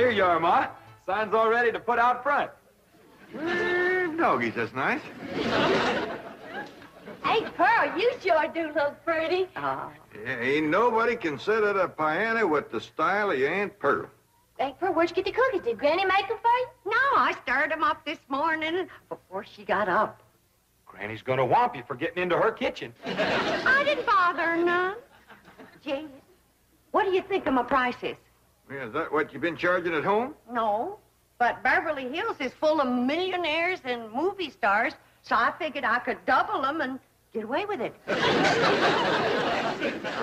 Here you are, Ma. Sign's all ready to put out front. Doggies, that's nice. Hey, Pearl, you sure do look pretty. Yeah, ain't nobody can sit at a piano with the style of your Aunt Pearl. Aunt Pearl, where'd you get the cookies? Did Granny make them for you? No, I stirred them up this morning before she got up. Granny's gonna whomp you for getting into her kitchen. I didn't bother her none. Gee, what do you think of my prices? Yeah, is that what you've been charging at home? No, but Beverly Hills is full of millionaires and movie stars, so I figured I could double them and get away with it. I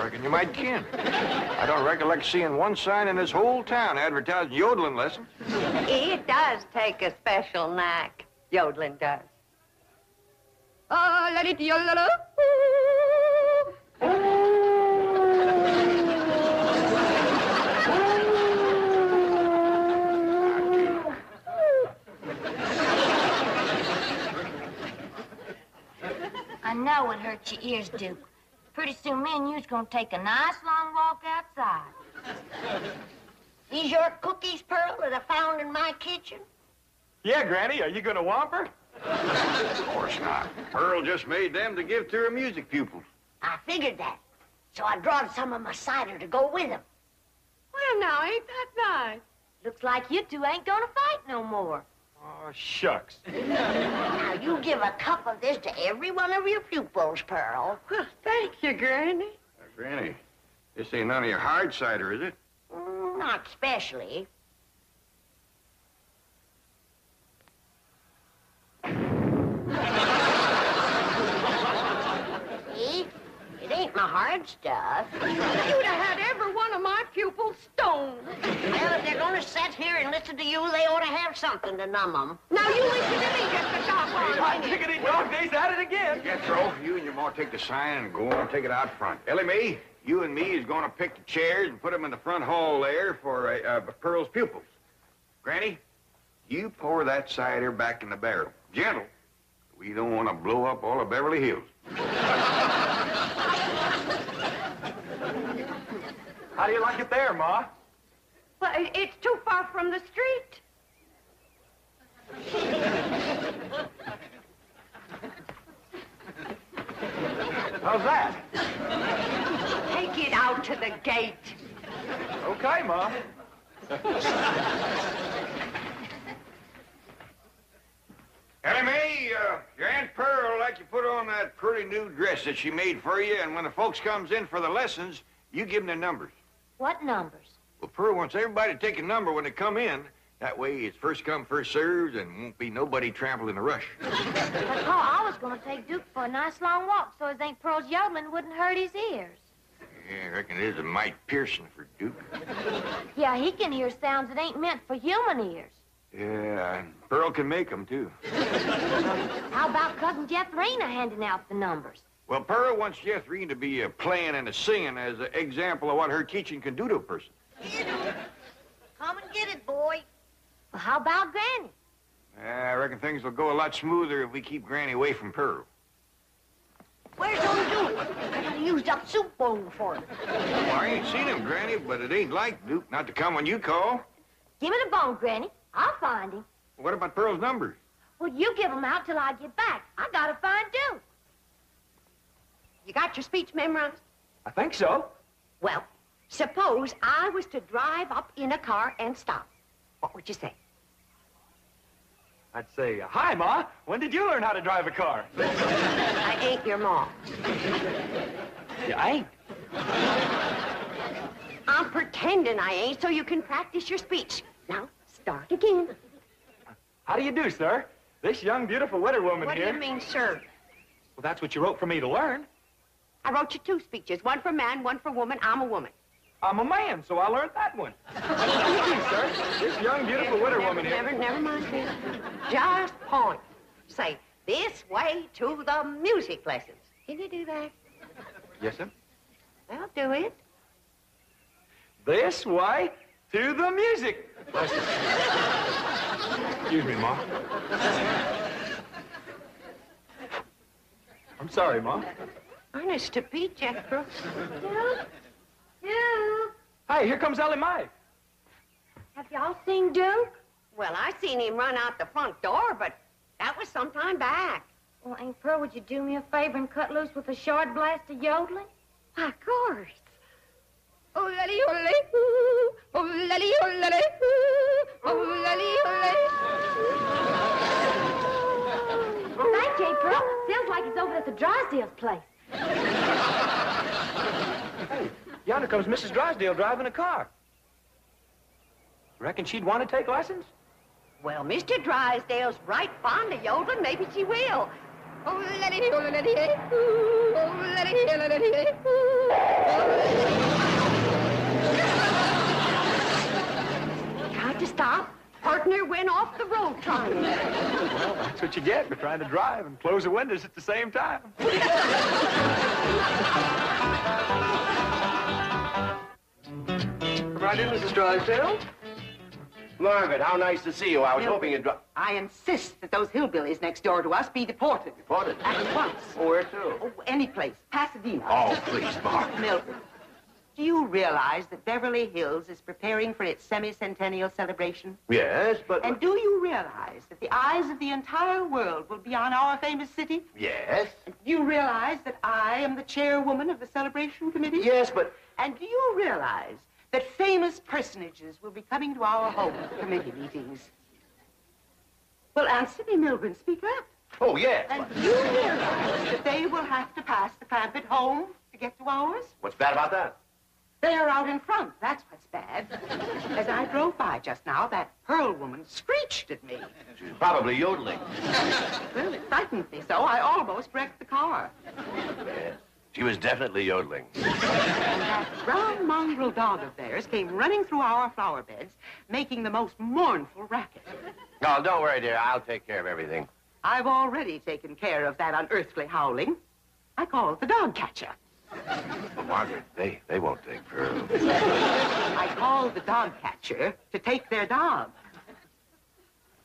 reckon you might can. I don't recollect seeing one sign in this whole town advertising yodeling lessons. It does take a special knack. Yodeling does. Oh, let it yodel. I know it hurts your ears, Duke. Pretty soon me and you's gonna take a nice long walk outside. These your cookies, Pearl, that I found in my kitchen? Yeah, Granny, are you gonna whomp her? Of course not. Pearl just made them to give to her music pupils. I figured that. So I drawed some of my cider to go with them. Well, now, ain't that nice? Looks like you two ain't gonna fight no more. Oh, shucks. Now, you give a cup of this to every one of your pupils, Pearl. Well, thank you, Granny. Granny, this ain't none of your hard cider, is it? Not especially. See? It ain't my hard stuff. You'd have had every one of my pupils stoned. Well, if they're gonna sit here and listen to you, they ought to have something to numb them. Now, you listen to me just a doggone Hot diggity dog days at it again. Jethro, you and your ma take the sign and go on and take it out front. Ellie Mae, you and me is going to pick the chairs and put them in the front hall there for Pearl's pupils. Granny, you pour that cider back in the barrel. Gentle. We don't want to blow up all of Beverly Hills. How do you like it there, Ma? Well, it's too far from the street. How's that? Take it out to the gate. Okay, Ma. Ellie Mae, your Aunt Pearl like you put on that pretty new dress that she made for you, and when the folks comes in for the lessons, you give them their numbers. What numbers? Well, Pearl wants everybody to take a number when they come in. That way it's first come, first served, and won't be nobody trampled in a rush. But, Pa, I was gonna take Duke for a nice long walk so his Aunt Pearl's yodeling wouldn't hurt his ears. Yeah, I reckon it is a mite piercing for Duke. Yeah, he can hear sounds that ain't meant for human ears. Yeah, and Pearl can make them, too. How about Cousin Jethrina handing out the numbers? Well, Pearl wants Jethrine to be a playing and a singing as an example of what her teaching can do to a person. Come and get it, boy. Well, how about Granny? I reckon things will go a lot smoother if we keep Granny away from Pearl. Where's old Duke? I used up soup bowl for him. Well, I ain't seen him, Granny, but it ain't like Duke not to come when you call. Give me the bone, Granny. I'll find him. What about Pearl's numbers? Well, you give them out till I get back. I gotta find Duke. You got your speech memorized? I think so. Well, suppose I was to drive up in a car and stop. What would you say? I'd say, hi, Ma. When did you learn how to drive a car? I ain't your mom. Yeah, I ain't. I'm pretending I ain't so you can practice your speech. Now, start again. How do you do, sir? This young, beautiful widow woman What here... do you mean, sir? Well, that's what you wrote for me to learn. I wrote you two speeches, one for man, one for woman. I'm a woman. I'm a man, so I learned that one. What do you mean, sir? This young, beautiful widow woman here... Never mind. Just point. Say, this way to the music lessons. Can you do that? Yes, sir. Well, do it. This way to the music lessons. Excuse me, Ma. I'm sorry, Ma. Honest to Pete, Jethro. Duke? Duke? Hey, here comes Ellie Mae. Have y'all seen Duke? Well, I seen him run out the front door, but that was some time back. Well, Aunt Pearl, would you do me a favor and cut loose with a short blast of yodeling? Why, of course. Oh, lally, oh, lally, ooh. Oh, lally, oh, lally, ooh. Oh, lally, oh, lally. Thank you, Aunt Pearl. Sounds like he's over at the Drysdale's place. Hey, yonder comes Mrs. Drysdale driving a car. Reckon she'd want to take lessons? Well, Mr. Drysdale's right fond of yodeling. Maybe she will. Oh, lally, oh, lally, ooh. Oh, lally, oh, lally, ooh. Tried to stop. Partner went off the road trying. Well, that's what you get for trying to drive and close the windows at the same time. Come right in, Mrs. Drysdale. Margaret, how nice to see you. I was hoping you'd drop. I insist that those hillbillies next door to us be deported. Deported? At once. Oh, where to? Oh, any place. Pasadena. Oh, please, Margaret. Milton. Do you realize that Beverly Hills is preparing for its semi-centennial celebration? Yes, but... And do you realize that the eyes of the entire world will be on our famous city? Yes. And do you realize that I am the chairwoman of the celebration committee? Yes, but... And do you realize that famous personages will be coming to our home committee meetings? Well, answer me, Milburn. Speak up. Oh, yes. And do you realize that they will have to pass the Clampett home to get to ours? What's bad about that? They are out in front. That's what's bad. As I drove by just now, that Pearl woman screeched at me. She's probably yodeling. Well, it frightened me so I almost wrecked the car. Yes. She was definitely yodeling. And that brown mongrel dog of theirs came running through our flower beds, making the most mournful racket. Oh, don't worry, dear. I'll take care of everything. I've already taken care of that unearthly howling. I call it the dog catcher. Well, Margaret, they won't take Pearl. I called the dog catcher to take their dog.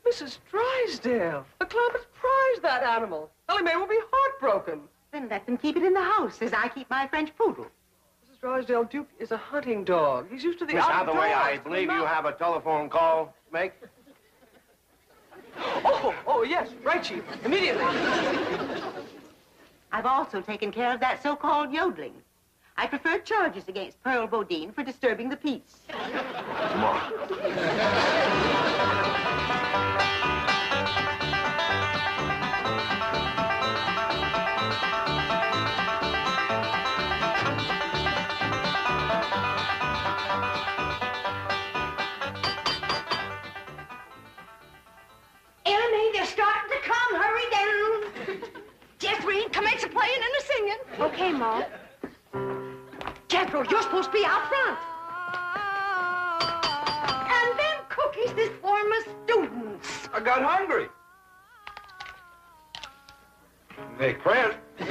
Mrs. Drysdale, the Clampetts prize that animal. Ellie Mae will be heartbroken. Then let them keep it in the house as I keep my French poodle. Mrs. Drysdale, Duke is a hunting dog. He's used to the Miss outdoors. Hathaway, I believe you have a telephone call to make. Oh, yes. Right, Chief. Immediately. I've also taken care of that so-called yodeling. I preferred charges against Pearl Bodine for disturbing the peace. Come on. Enemy, they're starting to come. Hurry down. Jeffrey, commence the playing and the singing. Okay, Ma. Jethro, you're supposed to be out front. And them cookies is for my students. I got hungry. Hey, Clint. I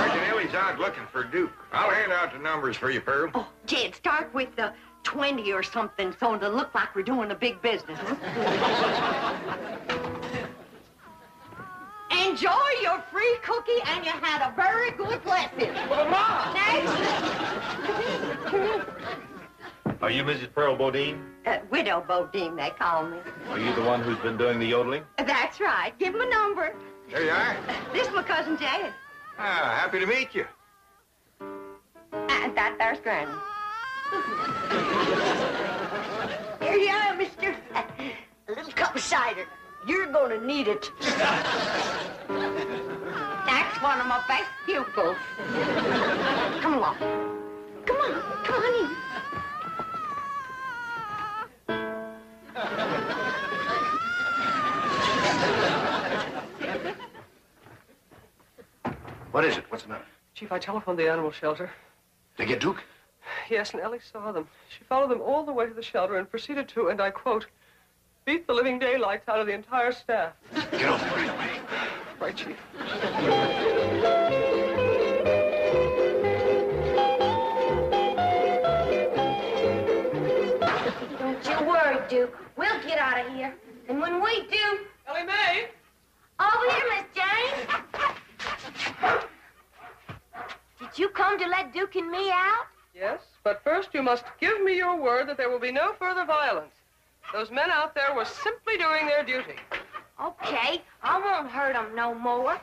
reckon Ellie's out looking for Duke. I'll hand out the numbers for you, Pearl. Oh, Jed, start with the 20 or something so it'll look like we're doing a big business. Enjoy your free cookie, and you had a very good lesson. Well, Ma! Next. Are you Mrs. Pearl Bodine? Widow Bodine, they call me. Are you the one who's been doing the yodeling? That's right. Give him a number. There you are. This is my cousin Jed. Ah, happy to meet you. And that there's Granny. Here you are, mister. A little cup of cider. You're gonna need it. That's one of my best pupils. Come along. Come on in. What is it? What's the matter? Chief, I telephoned the animal shelter. Did they get Duke? Yes, and Ellie saw them. She followed them all the way to the shelter and proceeded to, and I quote, beat the living daylights out of the entire staff. Get over there right away. Right, Chief. Don't you worry, Duke. We'll get out of here. And when we do... Ellie Mae! Over here, Miss Jane. Did you come to let Duke and me out? Yes, but first you must give me your word that there will be no further violence. Those men out there were simply doing their duty. Okay, I won't hurt him no more.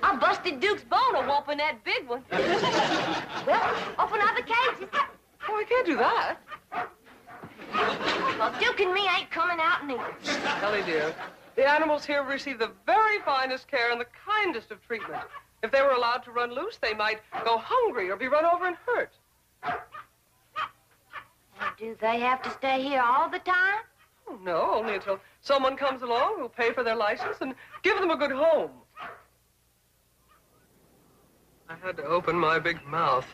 I busted Duke's bone a whooping that big one. Well, open up the cages. Oh, I can't do that. Well, Duke and me ain't coming out neither. Ellie, dear, the animals here receive the very finest care and the kindest of treatment. If they were allowed to run loose, they might go hungry or be run over and hurt. Do they have to stay here all the time? Oh, no, only until someone comes along who'll pay for their license and give them a good home. I had to open my big mouth.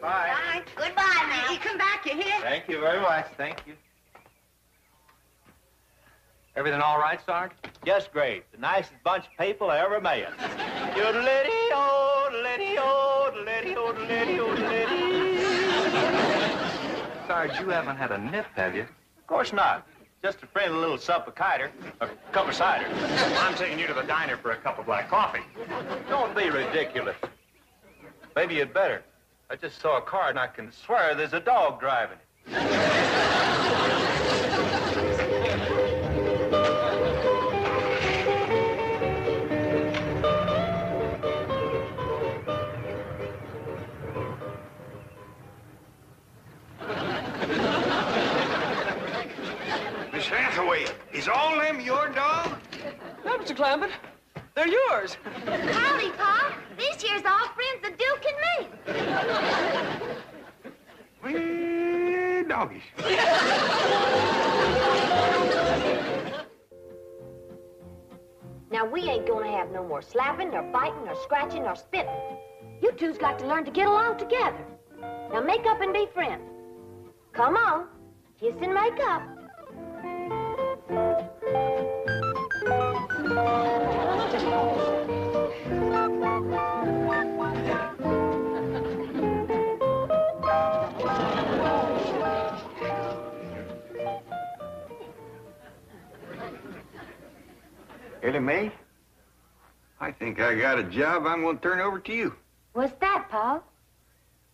Bye. Goodbye now. You come back, you hear? Thank you very much. Thank you. Everything all right, Sergeant? Just great. The nicest bunch of people I ever met. Sarge, you haven't had a nip, have you? Of course not. Just a friendly little sup of cider, a cup of cider. I'm taking you to the diner for a cup of black coffee. Don't be ridiculous. Maybe you'd better. I just saw a car and I can swear there's a dog driving it. Miss Hathaway, is all them your dog? No, Mr. Clampett, they're yours. Howdy, Pa. This year's all friends of Duke and me. Well, doggies. Now, we ain't gonna have no more slapping, or biting, or scratching, or spitting. You two's got to learn to get along together. Now, make up and be friends. Come on. Kiss and make up. Ellie Mae, I think I got a job I'm going to turn over to you. What's that, Pa?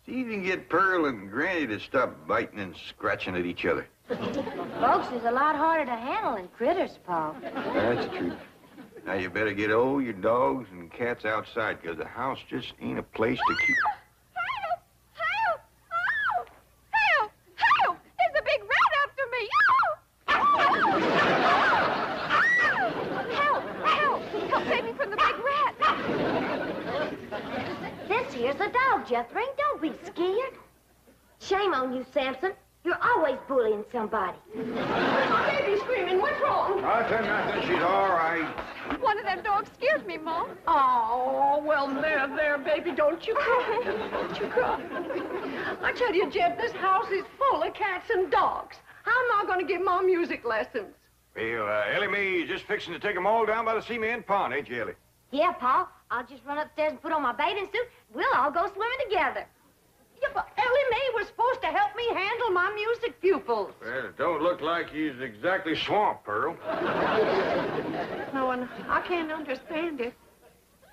See if you can get Pearl and Granny to stop biting and scratching at each other. Folks is a lot harder to handle than critters, Pa. That's true. Now, you better get all your dogs and cats outside, because the house just ain't a place to keep... Help! Help! Oh! Help! Help! There's a big rat after me! Oh! Help! Help! Help save me from the big rat! This here's a dog, Jethro. Don't be scared. Shame on you, Samson. You're always bullying somebody. Baby's screaming. What's wrong? Nothing. She's all right. One of them dogs scared me, Mom. Oh, well, there, baby. Don't you cry. Don't you cry. I tell you, Jeff, this house is full of cats and dogs. How am I going to give Mom music lessons? Well, Ellie Mae is just fixing to take them all down by the cement pond, ain't you, Ellie? Yeah, Pa. I'll just run upstairs and put on my bathing suit. We'll all go swimming together. Yeah, but Ellie Mae was supposed to help me handle my music pupils. Well, it don't look like he's exactly swamped, Pearl. No, and I can't understand it.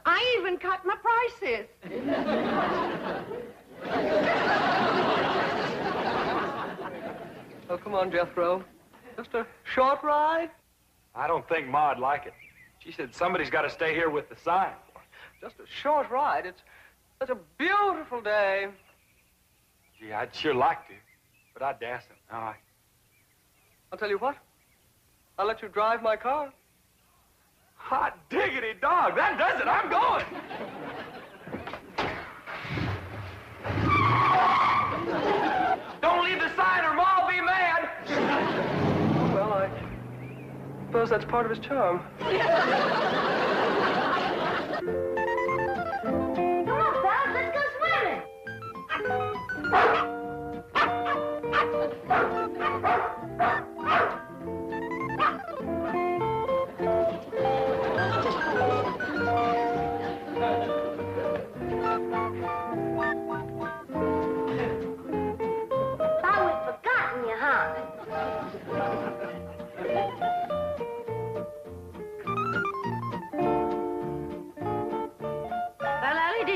I even cut my prices. Oh, come on, Jethro. Just a short ride? I don't think Ma'd like it. She said somebody's got to stay here with the sign. Just a short ride. It's such a beautiful day. Gee, I'd sure like to, but I dassn't. No, I'll tell you what. I'll let you drive my car. Hot diggity dog, that does it. I'm going. Don't leave the sign or Ma'll be mad. Well, I suppose that's part of his charm. Come on, fellas, let's go swimming.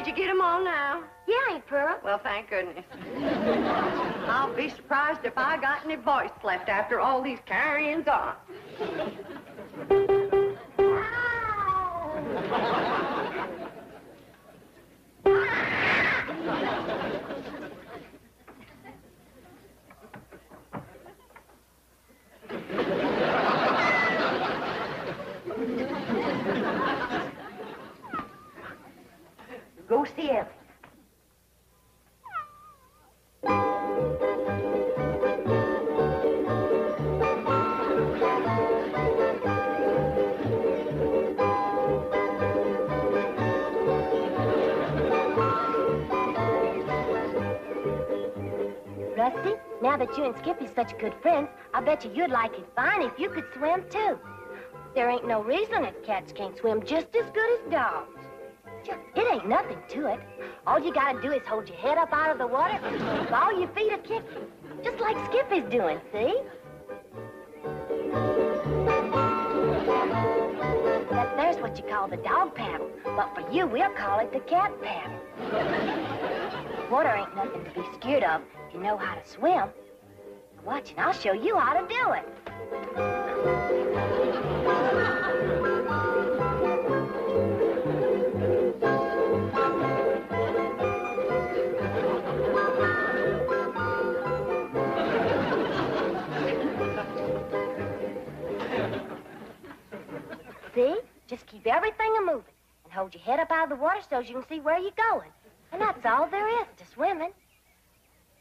Did you get them all now? Yeah, Aunt Pearl. Well, thank goodness. I'll be surprised if I got any voice left after all these carryings on. Go see Ellie. Rusty, now that you and Skippy's such good friends, I bet you'd like it fine if you could swim, too. There ain't no reason that cats can't swim just as good as dogs. It ain't nothing to it. All you gotta do is hold your head up out of the water and all your feet are kicking. Just like Skippy's doing, see? There's what you call the dog paddle. But for you, we'll call it the cat paddle. Water ain't nothing to be scared of if you know how to swim. Watch, and I'll show you how to do it. See? Just keep everything a-moving and hold your head up out of the water so you can see where you're going. And that's all there is to swimming.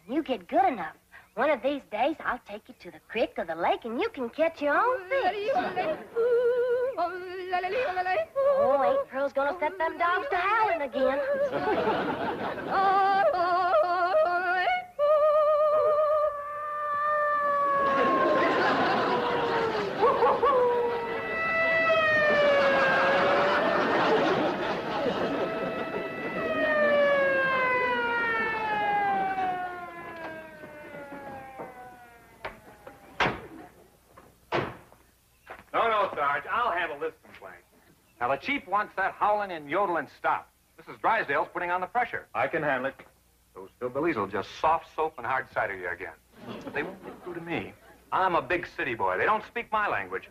When you get good enough, one of these days I'll take you to the creek or the lake and you can catch your own fish. Oh, Aunt Pearl's gonna set them dogs to howling again. No, Sarge, I'll handle this complaint. Now, the chief wants that howling and yodeling stopped. Mrs. Drysdale's putting on the pressure. I can handle it. Those hillbillies will just soft soap and hard cider you again. But they won't get through to me. I'm a big city boy. They don't speak my language.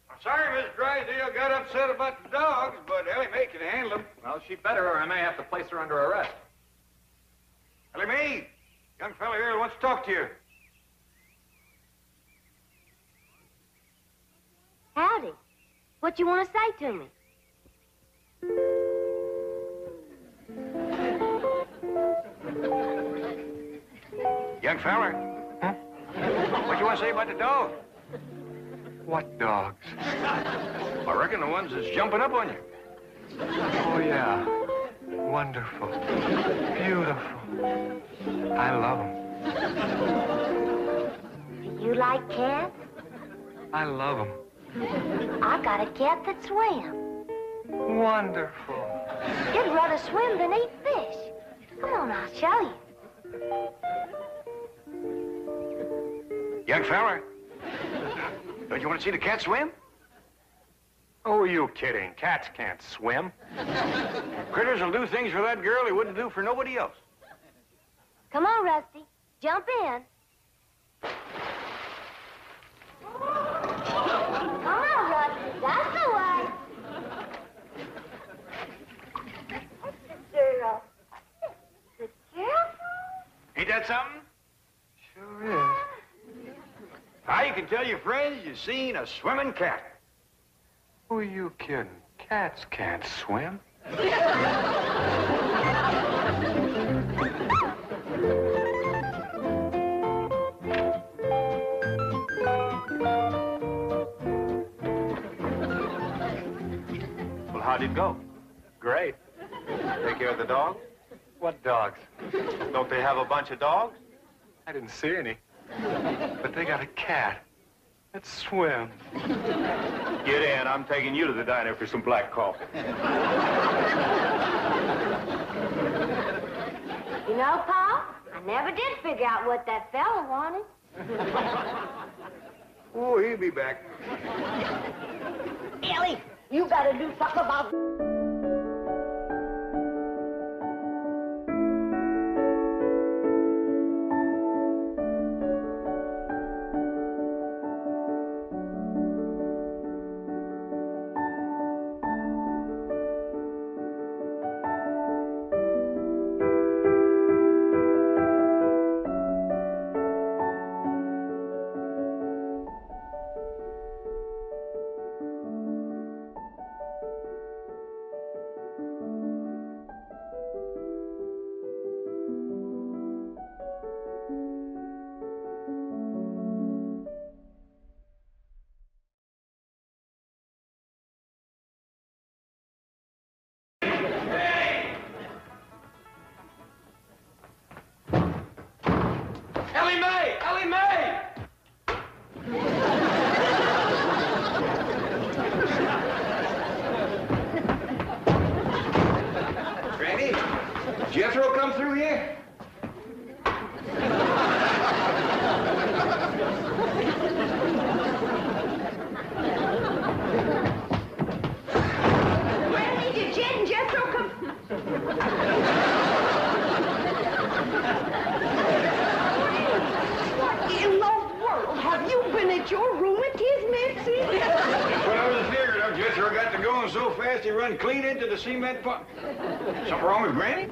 I'm sorry, Miss Drysdale got upset about the dogs, but Ellie Mae can handle them. Well, she better, or I may have to place her under arrest. Ellie Mae, young fella here wants to talk to you. Howdy. What you want to say to me? Young fella. Huh? What you want to say about the dog? What dogs? I reckon the ones that's jumping up on you. Oh, yeah. Wonderful. Beautiful. I love them. Do you like cats? I love them. I got a cat that swims. Wonderful. He'd rather swim than eat fish. Come on, I'll show you. Young fella, don't you want to see the cat swim? Oh, you kidding. Cats can't swim. Critters will do things for that girl he wouldn't do for nobody else. Come on, Rusty. Jump in. Come on, Rusty. That's the way. Good girl. Good girl. Ain't that something? Sure is. Now you can tell your friends you've seen a swimming cat. Who are you kidding? Cats can't swim. Well, how'd it go? Great. Take care of the dogs? What dogs? Don't they have a bunch of dogs? I didn't see any. But they got a cat that swims. Get in. I'm taking you to the diner for some black coffee. You know, Paul, I never did figure out what that fella wanted. Oh, he'll be back. Ellie, you gotta do something about... Jethro come through here? Granny, did Jed and Jethro come? What in the world? Have you been at your rheumatism, Mitzi? That's what I was figuring of. Jethro got to going so fast he run clean into the cement pump. Something wrong with Granny?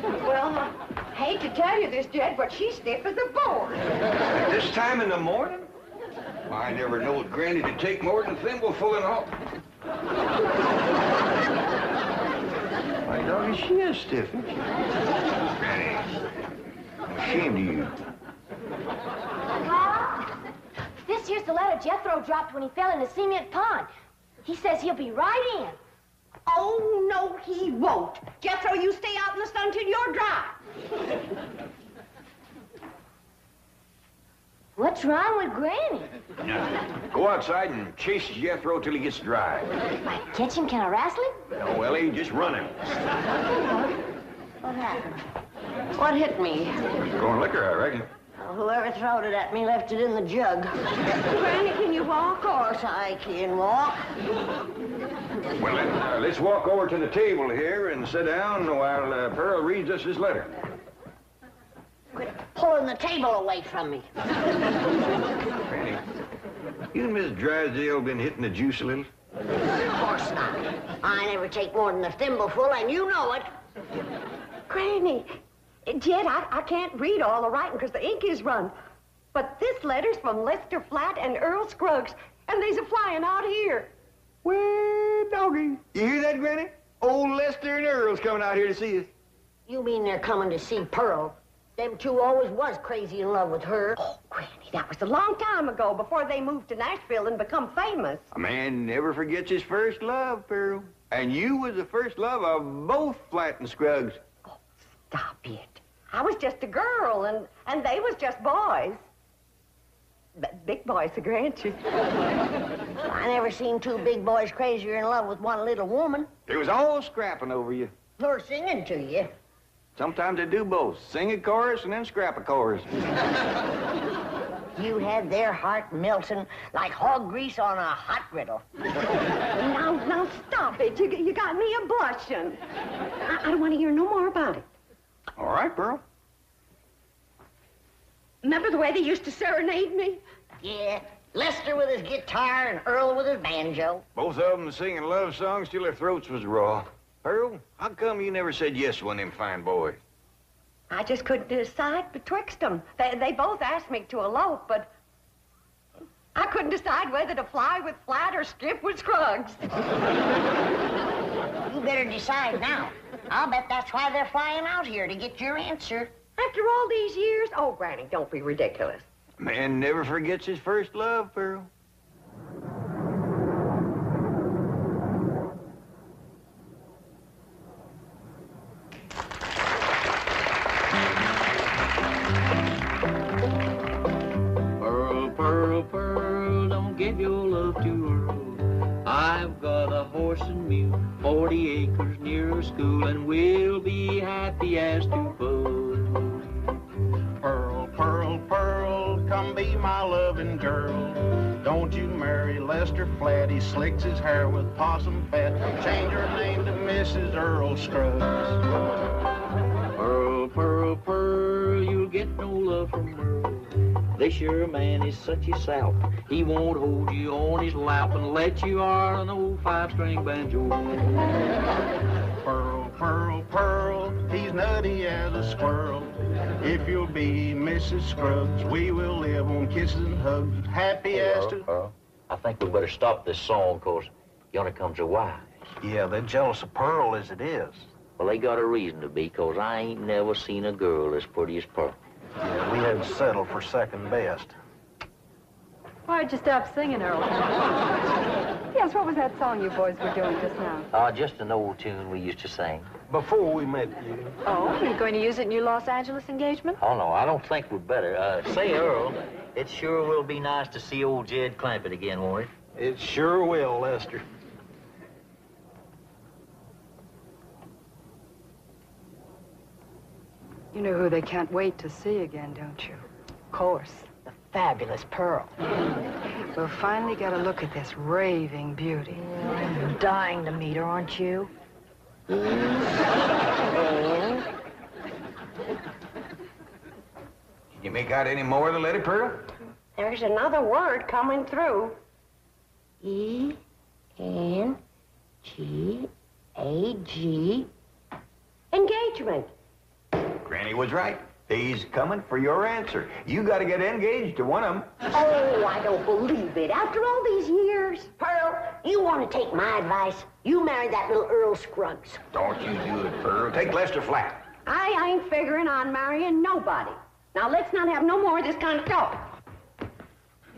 Well, I hate to tell you this, Jed, but she's stiff as a board. At this time in the morning? Well, I never knowed Granny to take more than a thimbleful and all. My doggy, she is stiff, isn't she? Granny, I'm ashamed of you. Pa, this here's the letter Jethro dropped when he fell in the cement pond. He says he'll be right in. Oh, no, he won't. Jethro, you stay out in the sun till you're dry. What's wrong with Granny? Now, go outside and chase Jethro till he gets dry. I catch him, can I wrestle him? No, Ellie, just run him. What happened? What hit me? Going liquor, I reckon. Whoever throwed it at me left it in the jug. Granny, can you walk? Of course I can walk. Well, then, let's walk over to the table here and sit down while Pearl reads us his letter. Quit pulling the table away from me. Granny, you and Miss Drysdale been hitting the juice a little? Of course not. I never take more than a thimbleful, and you know it. Granny, Jed, I can't read all the writing because the ink is run. But this letter's from Lester Flatt and Earl Scruggs, and they's a-flying out here. Well, doggy. You hear that, Granny? Old Lester and Earl's coming out here to see us. You mean they're coming to see Pearl? Them two always was crazy in love with her. Oh, Granny, that was a long time ago, before they moved to Nashville and become famous. A man never forgets his first love, Pearl. And you was the first love of both Flatt and Scruggs. Oh, stop it. I was just a girl, and they was just boys. Big boys, I grant you. I never seen two big boys crazier in love with one little woman. They was all scrapping over you. Her singing to you. Sometimes they do both. Sing a chorus and then scrap a chorus. You had their heart melting like hog grease on a hot griddle. Now, stop it. You got me a blushing. I don't want to hear no more about it. All right, Pearl. Remember the way they used to serenade me? Yeah, Lester with his guitar and Earl with his banjo. Both of them singing love songs till their throats was raw. Pearl, how come you never said yes to one of them fine boys? I just couldn't decide betwixt them. They both asked me to elope, but I couldn't decide whether to fly with Flatt or skip with Scruggs. You better decide now. I'll bet that's why they're flying out here, to get your answer. After all these years? Oh, Granny, don't be ridiculous. Man never forgets his first love, Pearl. Pearl, Pearl, Pearl, don't give your love to Earl. I've got a horse and mule, 40 acres near a school, and we'll be happy as two buds. Pearl, Pearl, Pearl, come be my loving girl. Don't you marry Lester Flatt, he slicks his hair with possum fat. Change her name to Mrs. Earl Scruggs. Pearl, Pearl, Pearl, you'll get no love from Earl. This your man is such a salt. He won't hold you on his lap and let you on an old 5-string banjo. Pearl, Pearl, Pearl, he's nutty as a squirrel. If you'll be Mrs. Scruggs, we will live on kisses and hugs, happy as to... I think we better stop this song, 'cause yonder comes a wife. Yeah, they're jealous of Pearl as it is. Well, they got a reason to be, 'cause I ain't never seen a girl as pretty as Pearl. Yeah, we had to settle for second best. Why'd you stop singing, Earl? Yes, what was that song you boys were doing just now? Just an old tune we used to sing. Before we met you. Oh, you're going to use it in your Los Angeles engagement? Oh, no, I don't think we'd better. Say, Earl, it sure will be nice to see old Jed Clampett again, won't it? It sure will, Lester. You know who they can't wait to see again, don't you? Of course, the fabulous Pearl. We'll finally get a look at this raving beauty. I'm dying to meet her, aren't you? Can you make out any more of the letter, Pearl? There's another word coming through. E-N-G-A-G. Engagement. Granny was right. He's coming for your answer. You got to get engaged to one of them. Oh, I don't believe it. After all these years. Pearl, you want to take my advice? You marry that little Earl Scruggs. Don't you do it, Pearl. Take Lester Flat. I ain't figuring on marrying nobody. Now, let's not have no more of this kind of talk.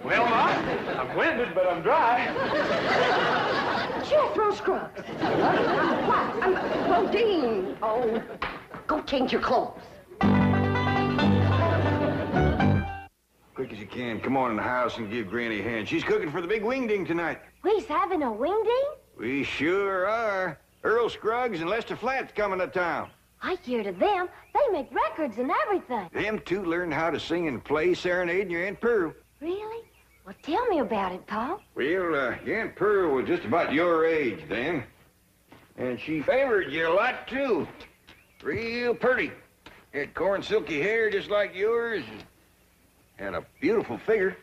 Well, Ma, I'm winded, but I'm dry. Jethro Scruggs. Bodine. Oh, go change your clothes. Quick as you can, come on in the house and give Granny a hand. She's cooking for the big wingding tonight. We's having a wingding? We sure are. Earl Scruggs and Lester Flat's coming to town. I hear to them, they make records and everything. Them two learned how to sing and play serenading your Aunt Pearl. Really? Well, tell me about it, Paul. Well, your Aunt Pearl was just about your age then. And she favored you a lot, too. Real pretty. Had corn silky hair just like yours. And a beautiful figure.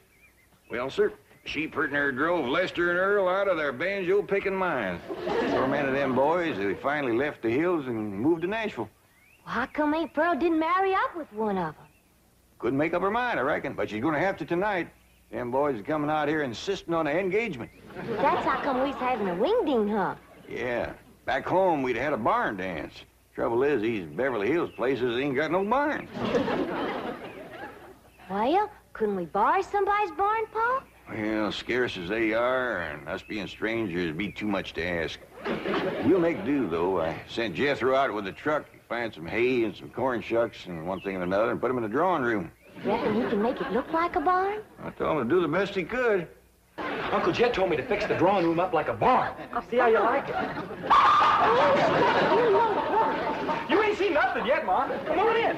Well, sir, she pretty near drove Lester and Earl out of their banjo-picking minds. For a man of them boys, they finally left the hills and moved to Nashville. Well, how come Aunt Pearl didn't marry up with one of them? Couldn't make up her mind, I reckon, but she's gonna have to tonight. Them boys are coming out here insisting on an engagement. That's how come we's having a wingding, huh? Yeah. Back home, we'd had a barn dance. Trouble is, these Beverly Hills places ain't got no barns. Well, couldn't we borrow somebody's barn, Paul? Well, scarce as they are, and us being strangers, it'd be too much to ask. We'll make do, though. I sent Jethro out with a truck to find some hay and some corn shucks and one thing and another and put them in the drawing room. Reckon he can make it look like a barn? I told him to do the best he could. Uncle Jed told me to fix the drawing room up like a barn. I'll see how you like it. You ain't seen nothing yet, Ma. Come on in.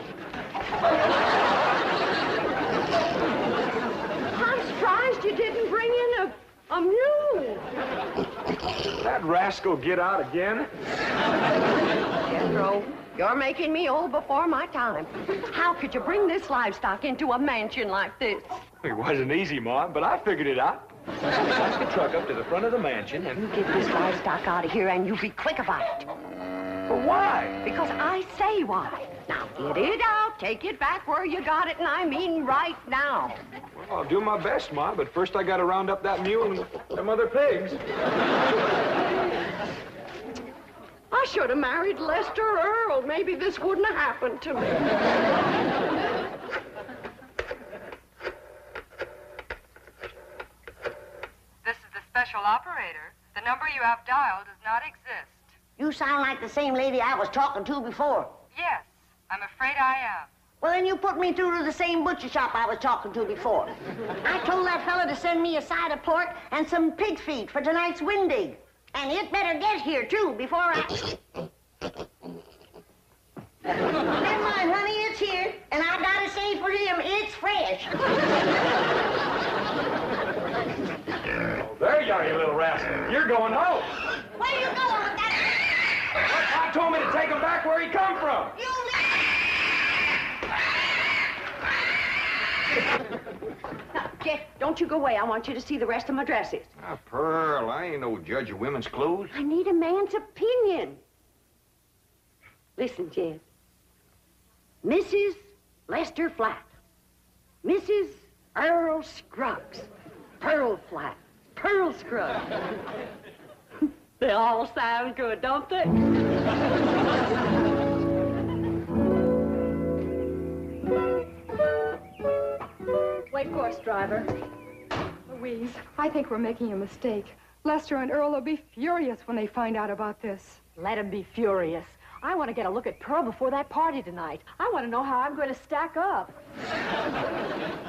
I'm surprised you didn't bring in a mule. That rascal get out again? Jethro, you're making me old before my time. How could you bring this livestock into a mansion like this? It wasn't easy, Ma, but I figured it out. Back the truck up to the front of the mansion and... You get this livestock out of here and you be quick about it. But why? Because I say why. Now, get it out, take it back where you got it, and I mean right now. Well, I'll do my best, Ma, but first I gotta round up that mule and them other pigs. I should have married Lester Earl. Maybe this wouldn't have happened to me. This is the special operator. The number you have dialed does not exist. You sound like the same lady I was talking to before. Yes, I'm afraid I am. Well, then you put me through to the same butcher shop I was talking to before. I told that fella to send me a side of pork and some pig feet for tonight's wingding. And it better get here, too, before I... Never mind, honey, it's here. And I gotta say for him, it's fresh. Oh, there you are, you little rascal. You're going home. Where you going with that? I told me to take him back where he come from. Now, Jeff, don't you go away. I want you to see the rest of my dresses. Now, Pearl, I ain't no judge of women's clothes. I need a man's opinion. Listen, Jeff. Mrs. Lester Flat. Mrs. Earl Scruggs. Pearl Flat. Pearl Scruggs. They all sound good, don't they? Wait for us, driver. Louise, I think we're making a mistake. Lester and Earl will be furious when they find out about this. Let him be furious. I want to get a look at Pearl before that party tonight. I want to know how I'm going to stack up.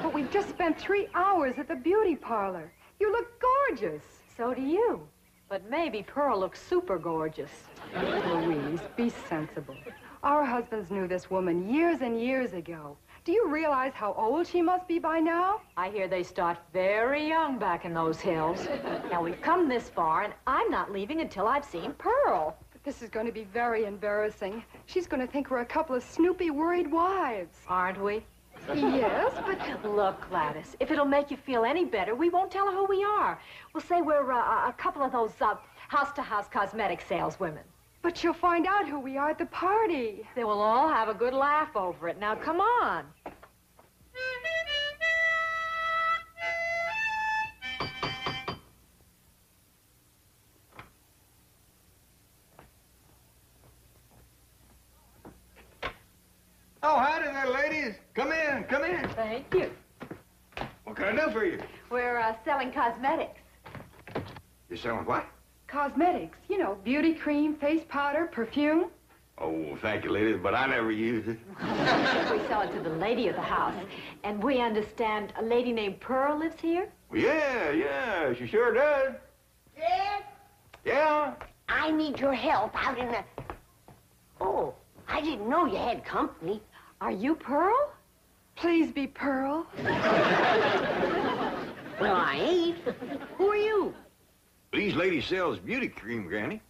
But we've just spent 3 hours at the beauty parlor. You look gorgeous. So do you. But maybe Pearl looks super gorgeous. Louise, be sensible. Our husbands knew this woman years and years ago. Do you realize how old she must be by now? I hear they start very young back in those hills. Now, we've come this far, and I'm not leaving until I've seen Pearl. But this is going to be very embarrassing. She's going to think we're a couple of snoopy, worried wives. Aren't we? Yes, but... Look, Gladys, if it'll make you feel any better, we won't tell her who we are. We'll say we're a couple of those house-to-house cosmetic saleswomen. But she'll find out who we are at the party. They will all have a good laugh over it. Now, come on. Oh, howdy there, ladies. Come in, come in. Thank you. What can I do for you? We're selling cosmetics. You're selling what? Cosmetics. You know, beauty cream, face powder, perfume. Oh, thank you, ladies, but I never use it. We sell it to the lady of the house. And we understand a lady named Pearl lives here? Well, yeah, she sure does. Dad? Yeah? I need your help out in the... Oh, I didn't know you had company. Are you Pearl? Please be Pearl. Well, I ain't. Who are you? These ladies sells beauty cream, Granny.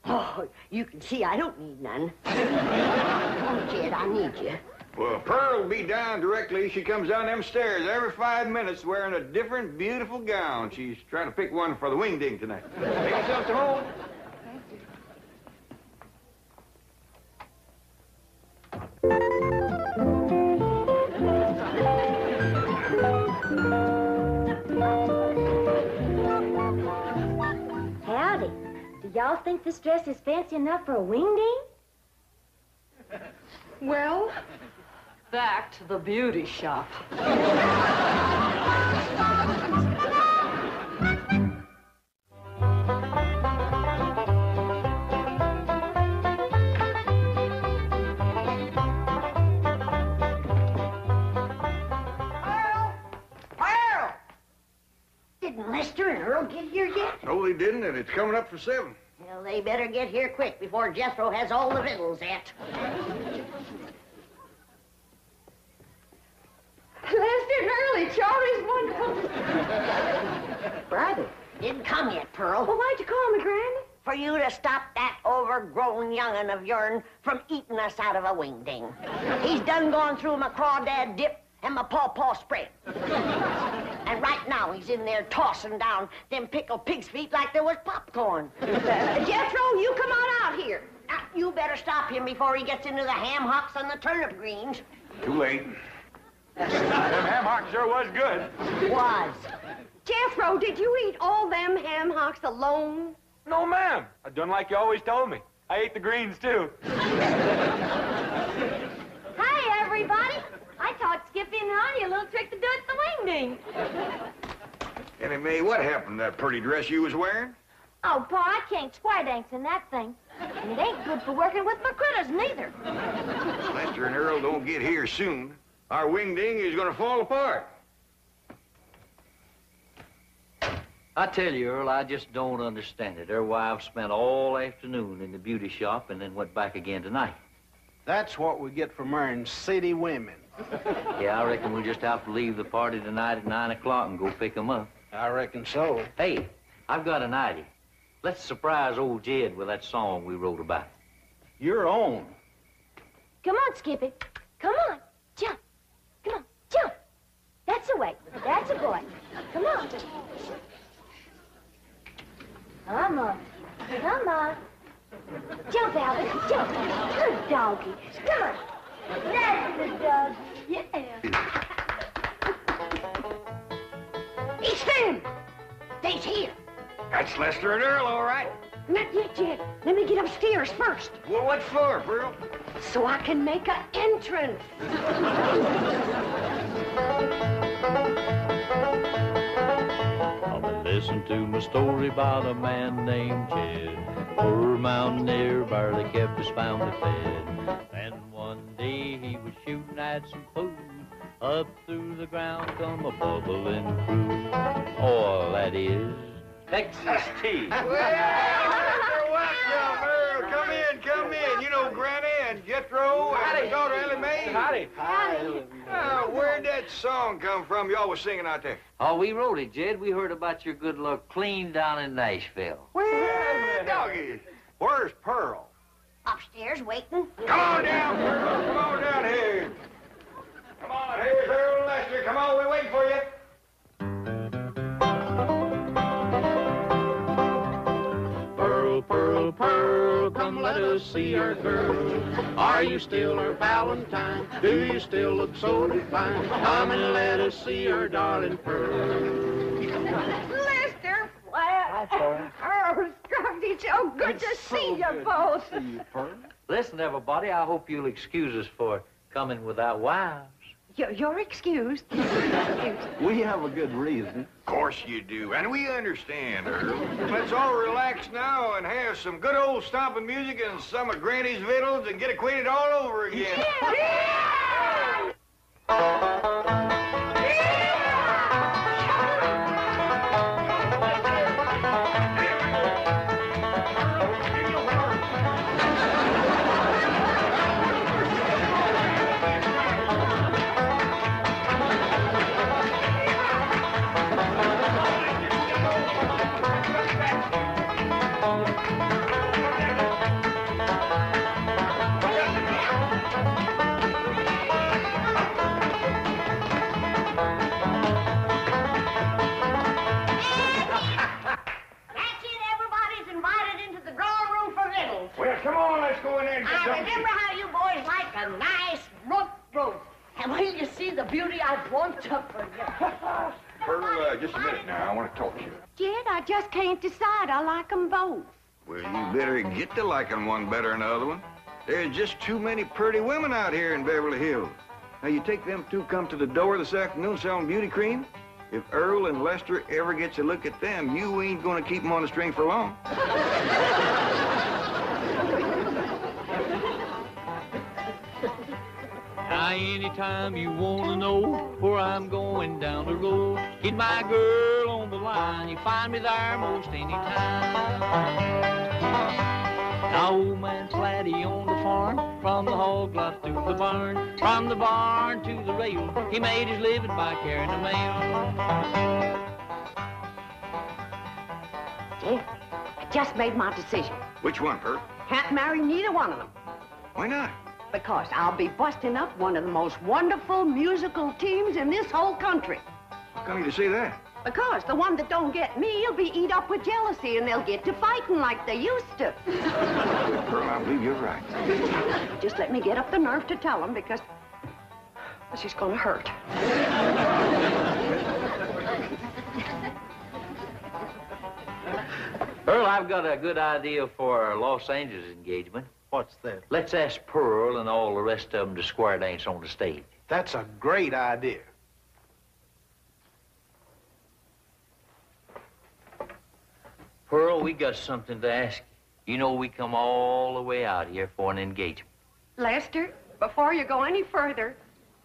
Oh, you can see I don't need none. Oh, Jed, I need you. Well, Pearl will be down directly. She comes down them stairs every 5 minutes wearing a different beautiful gown. She's trying to pick one for the wingding tonight. Take yourself to home. Howdy. Do y'all think this dress is fancy enough for a wingding? Well, back to the beauty shop. Didn't Lester and Earl get here yet? No, they didn't, and it's coming up for 7. Well, they better get here quick before Jethro has all the victuals at. Lester and Earl, it's always wonderful. Brother, didn't come yet, Pearl. Well, why'd you call me, Granny? For you to stop that overgrown young'un of yourn from eating us out of a wingding. He's done gone through my crawdad dip and my pawpaw spread. And right now he's in there tossing down them pickled pig's feet like there was popcorn. Jethro, you come on out here. Now, you better stop him before he gets into the ham hocks and the turnip greens. Too late. Them ham hocks sure was good. Was. Jethro, did you eat all them ham hocks alone? No, ma'am. I done like you always told me. I ate the greens, too. Hi, everybody. I taught Skippy and Ronnie a little trick to do at the wingding. Annie Mae, what happened to that pretty dress you was wearing? Oh, Pa, I can't square dance in that thing. And it ain't good for working with my critters, neither. Lester and Earl don't get here soon. Our wingding is going to fall apart. I tell you, Earl, I just don't understand it. Their wives spent all afternoon in the beauty shop and then went back again tonight. That's what we get for marrying city women. Yeah, I reckon we'll just have to leave the party tonight at 9 o'clock and go pick 'em up. I reckon so. Hey, I've got an idea. Let's surprise old Jed with that song we wrote about. Your own. Come on, Skippy. Come on. Jump. Come on, jump. That's the way. That's a boy. Come on. Come on. Come on. Jump, Albert. Jump. Good doggy. Come on. That's the doggy. Yeah. It's them. They's here. That's Lester and Earl, all right. Not yet, Jed. Let me get upstairs first. Well, what for, Pearl? So I can make an entrance. Listen to my story about a man named Jed. Poor mountaineer barely kept his family fed. Then one day he was shooting at some food. Up through the ground come a bubbling crude. Oil, that is. Texas tea. Well, you're welcome, Earl. Come in. You know Granny and Jethro and his daughter Ellie Mae. Howdy. Where'd that song come from you all was singing out there? Oh, we wrote it, Jed. We heard about your good luck clean down in Nashville. Well, doggy, where's Pearl? Upstairs waiting. Come on down, Pearl. Come on down here. Come on, here's Earl and Lester. Come on, we're waiting for you. Pearl, Pearl, Pearl, come let us see our girl. Are you still her Valentine? Do you still look so divine? Come and let us see our darling Pearl. Lester Flat. Hi, Pearl. Oh, Scruggs, it's so good to see you both. Listen, everybody, I hope you'll excuse us for coming without wives. You're excused. We have a good reason. Of course you do, and we understand, Earl. Let's all relax now and have some good old stomping music and some of Granny's victuals and get acquainted all over again. Come on, let's go in there and get I something. remember how you boys like a nice roast roast. And when you see the beauty I've want to for you. Pearl, just a minute now. I want to talk to you. Jed, I just can't decide. I like them both. Well, you better get to liking one better than the other one. There's just too many pretty women out here in Beverly Hills. Now, you take them two come to the door this afternoon selling beauty cream. If Earl and Lester ever gets a look at them, you ain't going to keep them on the string for long. Now, anytime you want to know where I'm going down the road, get my girl on the line. You find me there most any time. Now, old man Flatty on the farm, from the hog lot to the barn, from the barn to the rail, he made his living by carrying the mail. Jed, I just made my decision. Which one, Pearl? Can't marry neither one of them. Why not? Because I'll be busting up one of the most wonderful musical teams in this whole country. How come you to say that? Because the one that don't get me will be eat up with jealousy, and they'll get to fighting like they used to. Pearl, I believe you're right. Just let me get up the nerve to tell them, because this is going to hurt. Earl, I've got a good idea for our Los Angeles engagement. What's that? Let's ask Pearl and all the rest of them to square dance on the stage. That's a great idea. Pearl, we got something to ask you. You know we come all the way out here for an engagement. Lester, before you go any further,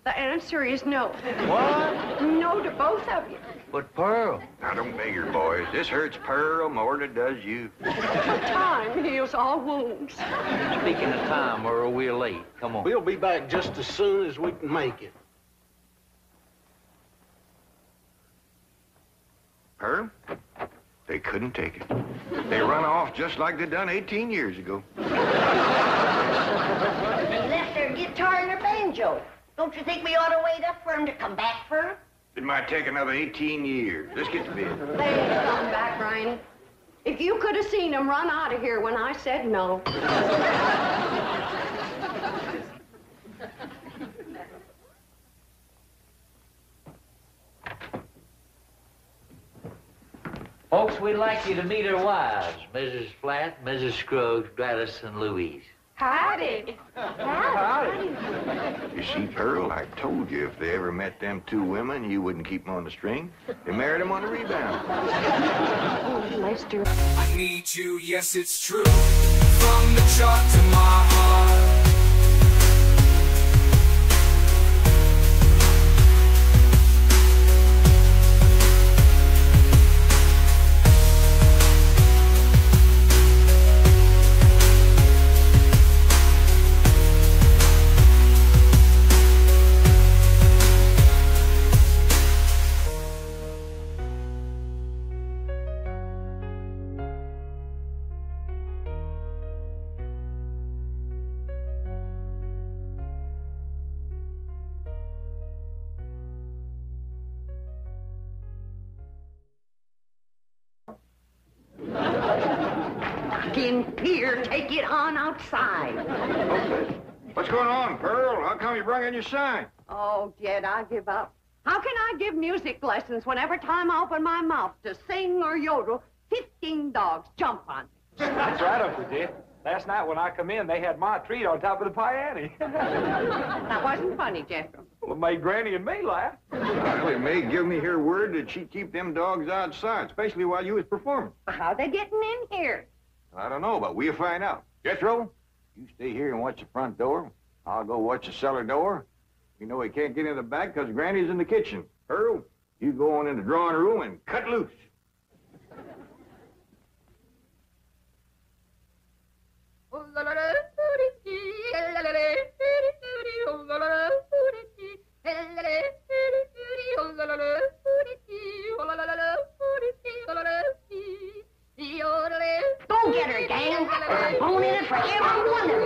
the answer is no. What? No to both of you. But Pearl... Now, don't beg your boys. This hurts Pearl more than it does you. Time heals all wounds. Speaking of time, Earl, we're late. Come on. We'll be back just as soon as we can make it. Pearl, they couldn't take it. They run off just like they done 18 years ago. They left their guitar and their banjo. Don't you think we ought to wait up for them to come back for them? It might take another 18 years. Let's get to bed. They ain't come back, Ryan. If you could have seen them run out of here when I said no. Folks, we'd like you to meet our wives, Mrs. Flatt, Mrs. Scruggs, Gladys, and Louise. Howdy. Howdy. You see, Pearl, I told you if they ever met them two women, you wouldn't keep them on the string. They married them on the rebound. Oh, Lester. I need you, yes, it's true. From the chart to my heart. In here, take it on outside. Okay. What's going on, Pearl? How come you brought in your sign? Oh, Jed, I give up. How can I give music lessons when every time I open my mouth to sing or yodel, 15 dogs jump on me? That's right, Uncle Jed. Last night when I come in, they had my treat on top of the piano. That wasn't funny, Jethro. Well, it made Granny and me laugh. Well, May give me her word that she'd keep them dogs outside, especially while you was performing. How they getting in here? I don't know, but we'll find out. Jethro, you stay here and watch the front door. I'll go watch the cellar door. You know he can't get in the back because Granny's in the kitchen. Pearl, you go on in the drawing room and cut loose. Go get her, gang. There's a bone in it for every one of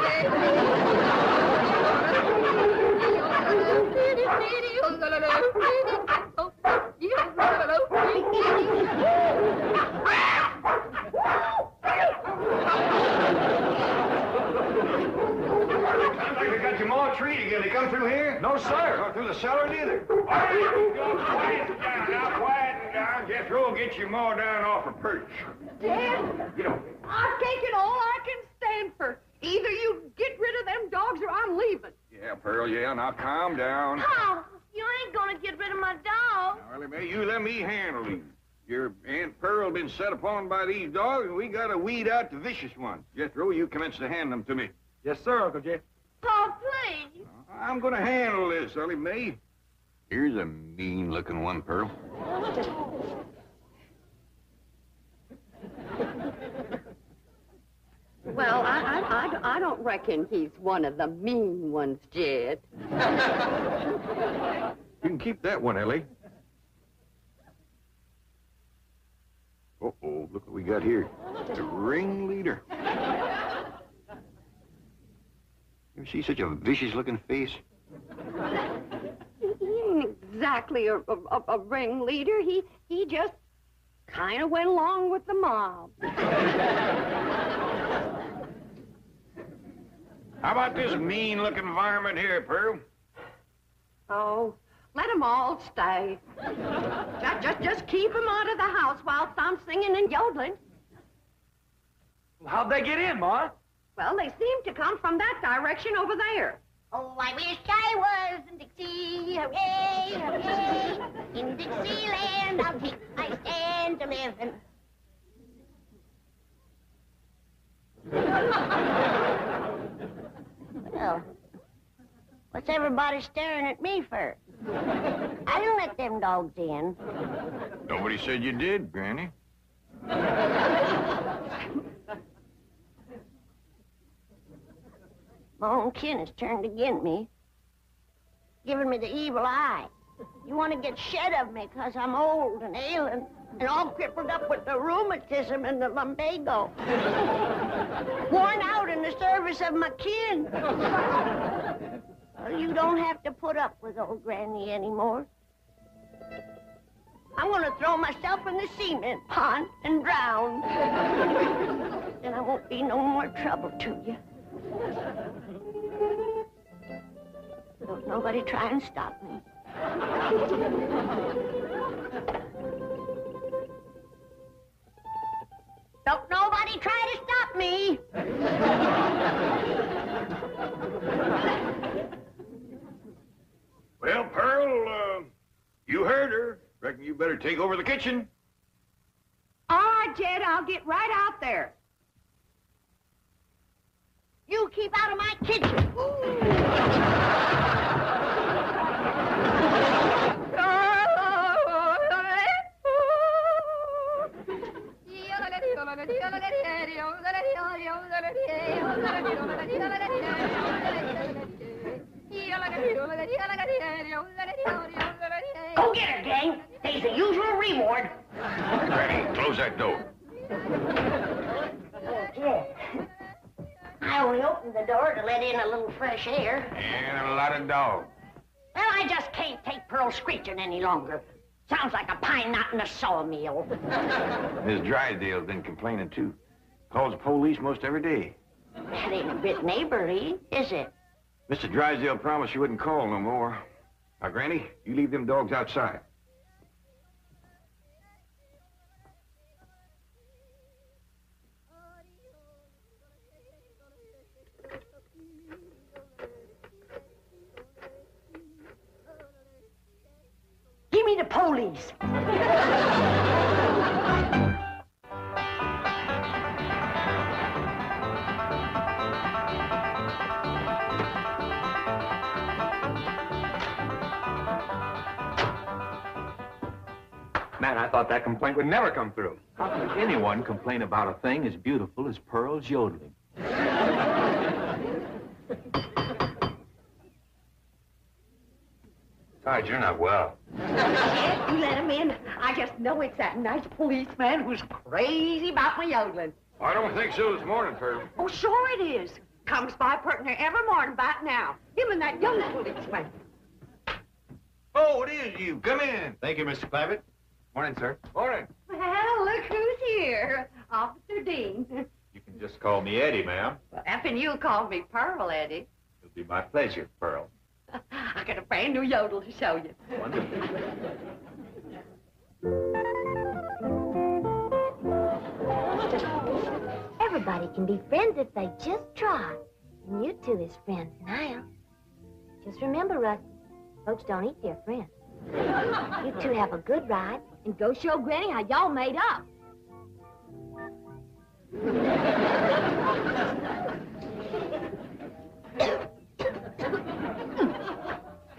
We got your more treat again. They come through here? No, sir. Or through the cellar, neither. Quiet down now, quiet down. Jethro will get your more down off her perch. Dad, Get over. I've taken all I can stand for. Either you get rid of them dogs or I'm leaving. Yeah, Pearl, yeah. Now calm down. Oh, you ain't gonna get rid of my dog. Now, Ellie, you let me handle these. Your Aunt Pearl been set upon by these dogs, and we gotta weed out the vicious ones. Jethro, you commence to hand them to me. Yes, sir, Uncle Jed. Oh, please. I'm gonna handle this, Ellie Mae. Here's a mean-looking one, Pearl. Well, I don't reckon he's one of the mean ones, Jed. You can keep that one, Ellie. Uh-oh, look what we got here. The ringleader. You see such a vicious-looking face? He ain't exactly a ringleader. He just kind of went along with the mob. How about this mean-looking varmint here, Pearl? Oh, let them all stay. Just keep them out of the house whilst I'm singing and yodeling. How'd they get in, Ma? Well, they seem to come from that direction over there. Oh, I wish I was in Dixie, hooray, hooray. In Dixieland, I'll take my stand to living. Well, what's everybody staring at me for? I didn't let them dogs in. Nobody said you did, Granny. My own kin has turned against me, giving me the evil eye. You want to get shed of me because I'm old and ailing and all crippled up with the rheumatism and the lumbago. Worn out in the service of my kin. Well, you don't have to put up with old Granny anymore. I want to throw myself in the cement pond and drown. Then I won't be no more trouble to you. Don't nobody try and stop me. Don't nobody try to stop me. Well, Pearl, you heard her. Reckon you better take over the kitchen. All right, Jed, I'll get right out there. You keep out of my kitchen. Go get her, gang. There's the usual reward. Granny, close that door. Okay. I only opened the door to let in a little fresh air. And a lot of dogs. Well, I just can't take Pearl screeching any longer. Sounds like a pine knot in a sawmill. Miss Drysdale's been complaining, too. Calls the police most every day. That ain't a bit neighborly, is it? Mr. Drysdale promised she wouldn't call no more. Now, Granny, you leave them dogs outside. Give me the police. Man, I thought that complaint would never come through. How could anyone complain about a thing as beautiful as Pearl's yodeling? Besides, you're not well. Ed, you let him in. I just know it's that nice policeman who's crazy about my yodeling. I don't think so this morning, Pearl. Oh, sure it is. Comes by partner every morning about now. Him and that young policeman. Oh, it is you. Come in. Thank you, Mr. Clampett. Morning, sir. Morning. Well, look who's here. Officer Dean. You can just call me Eddie, ma'am. Well, effing you called me Pearl, Eddie. It'll be my pleasure, Pearl. I got a brand new yodel to show you. Wonderful. Everybody can be friends if they just try. And you two is friends now. Just remember, Rusty, folks don't eat their friends. You two have a good ride and go show Granny how y'all made up.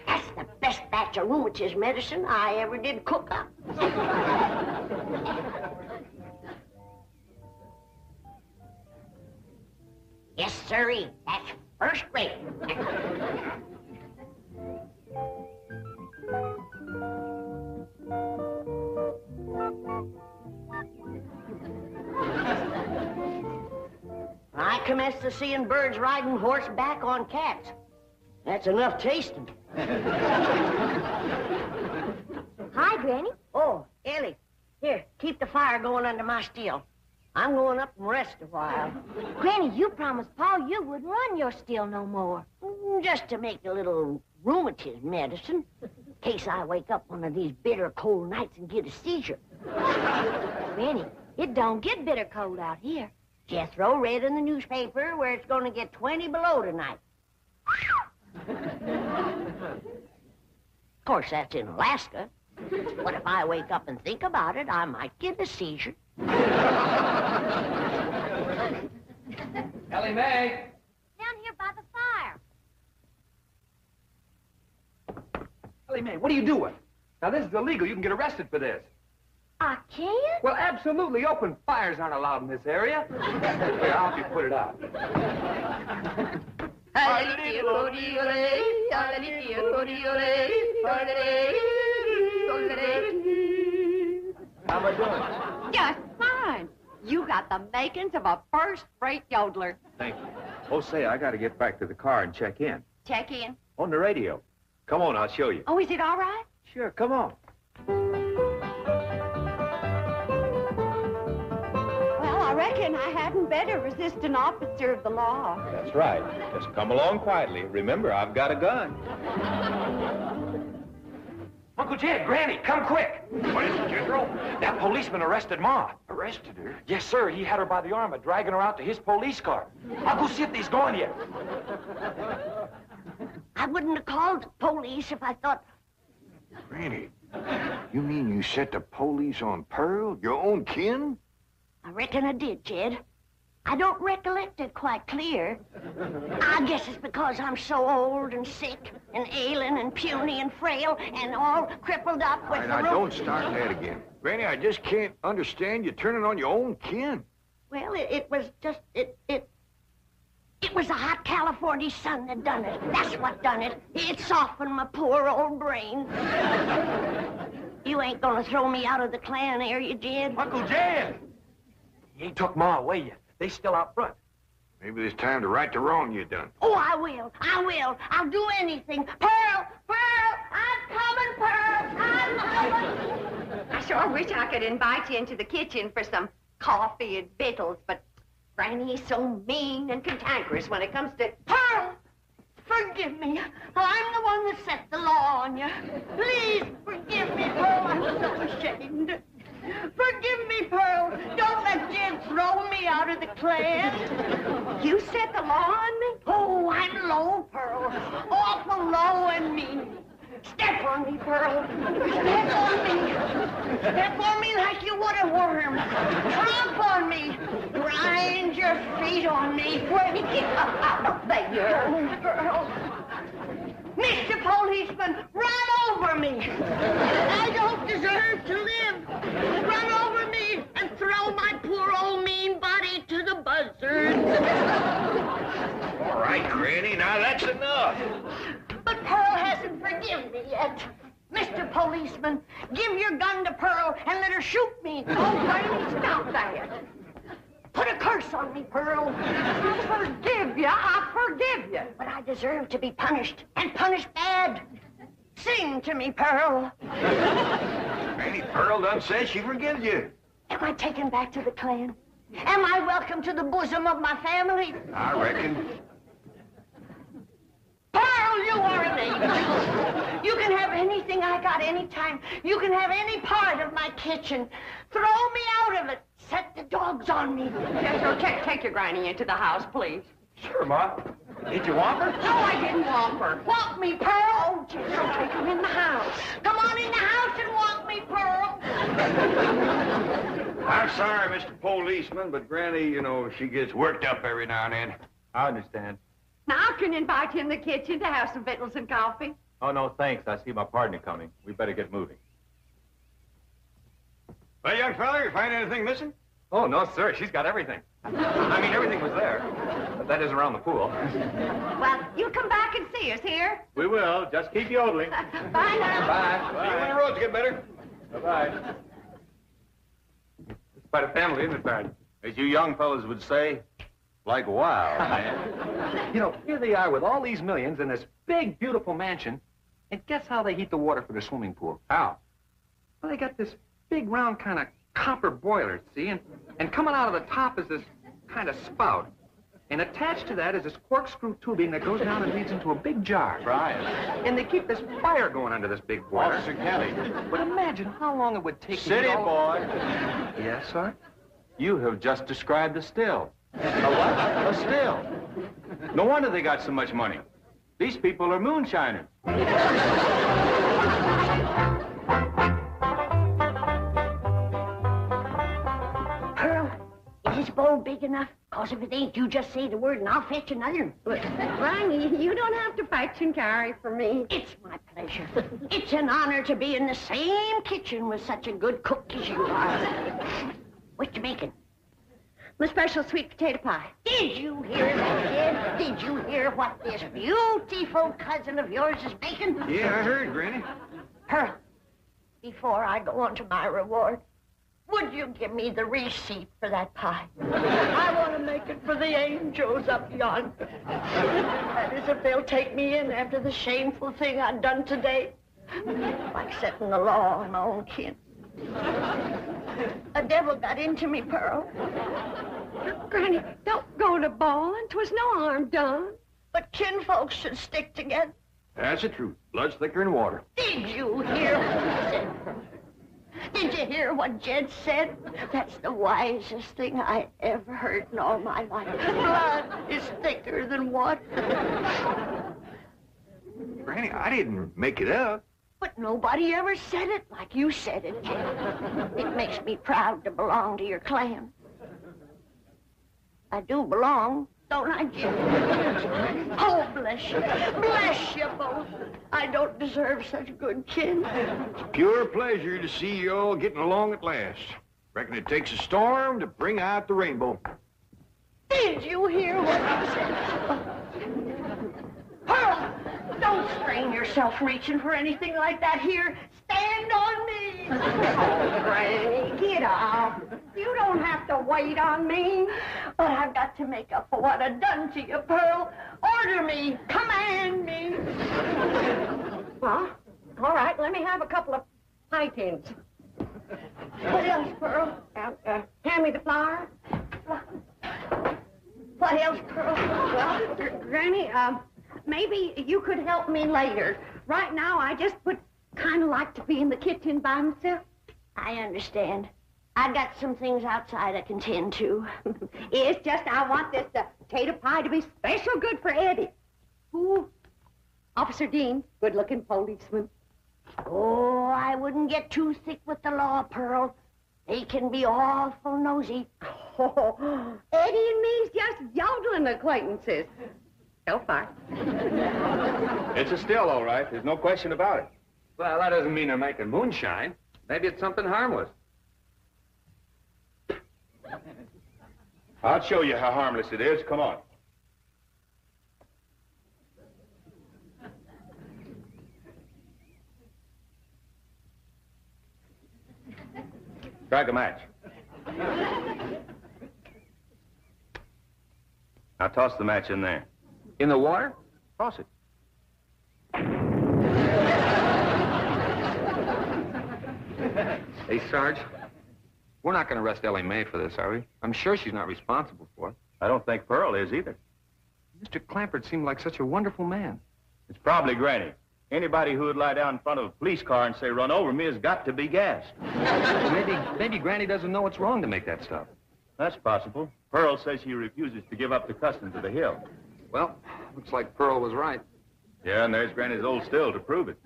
That's the best batch of rheumatism medicine I ever did cook up. Yes, sirree. That's first rate. I commenced to seeing birds riding horseback on cats. That's enough tasting. Hi, Granny. Oh, Ellie, here, keep the fire going under my steel. I'm going up and rest a while. Granny, you promised Paul you wouldn't run your still no more. Just to make a little rheumatism medicine, in case I wake up one of these bitter cold nights and get a seizure. Granny, it don't get bitter cold out here. Jethro read in the newspaper where it's going to get 20 below tonight. Of course, that's in Alaska. But if I wake up and think about it, I might get a seizure. Ellie Mae! Down here by the fire. Ellie Mae, what are you doing? Now, this is illegal. You can get arrested for this. I can't? Well, absolutely. Open fires aren't allowed in this area. Here, I'll help you put it out. How am I doing? Just fine. You got the makings of a first-rate yodeler. Thank you. Oh, say, I got to get back to the car and check in. Check in. On the radio. Come on, I'll show you. Oh, is it all right? Sure, come on. Well, I reckon I hadn't better resist an officer of the law. That's right. Just come along quietly. Remember, I've got a gun. Uncle Jed, Granny, come quick. What is it, General? That policeman arrested Ma. Arrested her? Yes, sir. He had her by the arm and dragging her out to his police car. I'll go see if he's gone yet. I wouldn't have called the police if I thought... Granny, you mean you set the police on Pearl, your own kin? I reckon I did, Jed. I don't recollect it quite clear. I guess it's because I'm so old and sick and ailing and puny and frail and all crippled up with All right, now, don't start that again. Granny, I just can't understand you turning on your own kin. Well, it was just... It was the hot California sun that done it. That's what done it. It softened my poor old brain. You ain't gonna throw me out of the clan, are you, Jed? Uncle Jed! He ain't took Ma away yet. They still out front. Maybe it's time to right the wrong you done. Oh, I will. I will. I'll do anything. Pearl! Pearl! I'm coming, Pearl! I sure wish I could invite you into the kitchen for some coffee and victuals, but Granny's so mean and cantankerous when it comes to... Pearl, forgive me. I'm the one that set the law on you. Please forgive me, Pearl. I'm so ashamed. Forgive me, Pearl. Don't let Jed throw me out of the clan. You set the law on me? Oh, I'm low, Pearl. Awful low and mean. Step on me, Pearl. Step on me. Step on me like you would a worm. Tromp on me. Grind your feet on me. Get out of there, Pearl. Mr. Policeman, run over me. I don't deserve to live. Run over me and throw my poor old mean body to the buzzards. All right, Granny, now that's enough. But Pearl hasn't forgiven me yet. Mr. Policeman, give your gun to Pearl and let her shoot me. Oh, Granny, stop that. Put a curse on me, Pearl. I forgive you. I forgive you. But I deserve to be punished, and punished bad. Sing to me, Pearl. Granny, Pearl done says she forgives you. Am I taken back to the clan? Am I welcome to the bosom of my family? I reckon. Pearl, you are an angel. You can have anything I got anytime. You can have any part of my kitchen. Throw me out of it. Set the dogs on me. Yes, sir. Take your Granny into the house, please. Sure, Ma. Did you want her? No, I didn't want her. Want me, Pearl? Oh, just take her in the house. Come on in the house and want me, Pearl. I'm sorry, Mr. Policeman, but Granny, you know, she gets worked up every now and then. I understand. Now, I can invite you in the kitchen to have some victuals and coffee. Oh, no, thanks. I see my partner coming. We better get moving. Well, young fella, you find anything missing? Oh, no, sir. She's got everything. I mean, everything was there. But that is around the pool. Well, you come back and see us here. We will. Just keep yodeling. Bye now. Bye. See you when the roads get better. Bye-bye. It's quite a family, isn't it, Barney? As you young fellas would say, like wow, man. You know, here they are with all these millions in this big, beautiful mansion. And guess how they heat the water for their swimming pool? How? Well, they got this big, round kind of copper boiler, see? And coming out of the top is this kind of spout. And attached to that is this corkscrew tubing that goes down and leads into a big jar. Right. And they keep this fire going under this big boiler. Officer Kelly. But imagine how long it would take City boy. Yes, sir? You have just described a still. A what? A still. No wonder they got so much money. These people are moonshiners. Pearl, is this bowl big enough? Because if it ain't, you just say the word and I'll fetch another. Granny, you don't have to fetch and carry for me. It's my pleasure. It's an honor to be in the same kitchen with such a good cook as you are. What you making? My special sweet potato pie. Did you hear that, Jed? Did you hear what this beautiful cousin of yours is making? Yeah, I heard, Granny. Pearl, before I go on to my reward, would you give me the receipt for that pie? I want to make it for the angels up yonder. That is, if they'll take me in after the shameful thing I've done today. Like setting the law on my own kin. A devil got into me, Pearl. Granny, don't go to bawling. 'Twas no harm done. But kinfolks should stick together. That's the truth. Blood's thicker than water. Did you hear what he said? Did you hear what Jed said? That's the wisest thing I ever heard in all my life. Blood is thicker than water. Granny, I didn't make it up. But nobody ever said it like you said it, Jed. It makes me proud to belong to your clan. I do belong, don't I, Jed? Oh, bless you. Bless you both. I don't deserve such good kin. It's pure pleasure to see you all getting along at last. Reckon it takes a storm to bring out the rainbow. Did you hear what I said? Pearl, don't strain yourself reaching for anything like that here. Stand on me. Oh, Granny, get up. You don't have to wait on me. But I've got to make up for what I've done to you, Pearl. Order me. Command me. Well, all right, let me have a couple of High tens. What else, Pearl? Hand me the flour. What else, Pearl? Well, Granny, maybe you could help me later. Right now, I just would kind of like to be in the kitchen by myself. I understand. I've got some things outside I can tend to. It's just I want this potato pie to be special good for Eddie. Who? Officer Dean, good-looking policeman. Oh, I wouldn't get too thick with the law, Pearl. They can be awful nosy. Oh, Eddie and me's just yodeling acquaintances. So far. It's a still, all right. There's no question about it. Well, that doesn't mean they're making moonshine. Maybe it's something harmless. I'll show you how harmless it is. Come on. Strike a match. Now toss the match in there. In the water? Toss it. Hey, Sarge, we're not going to arrest Ellie Mae for this, are we? I'm sure she's not responsible for it. I don't think Pearl is either. Mr. Clampetts seemed like such a wonderful man. It's probably Granny. Anybody who would lie down in front of a police car and say, run over me, has got to be gassed. Well, maybe Granny doesn't know it's wrong to make that stuff. That's possible. Pearl says she refuses to give up the customs of the hill. Well, looks like Pearl was right. Yeah, and there's Granny's old still to prove it.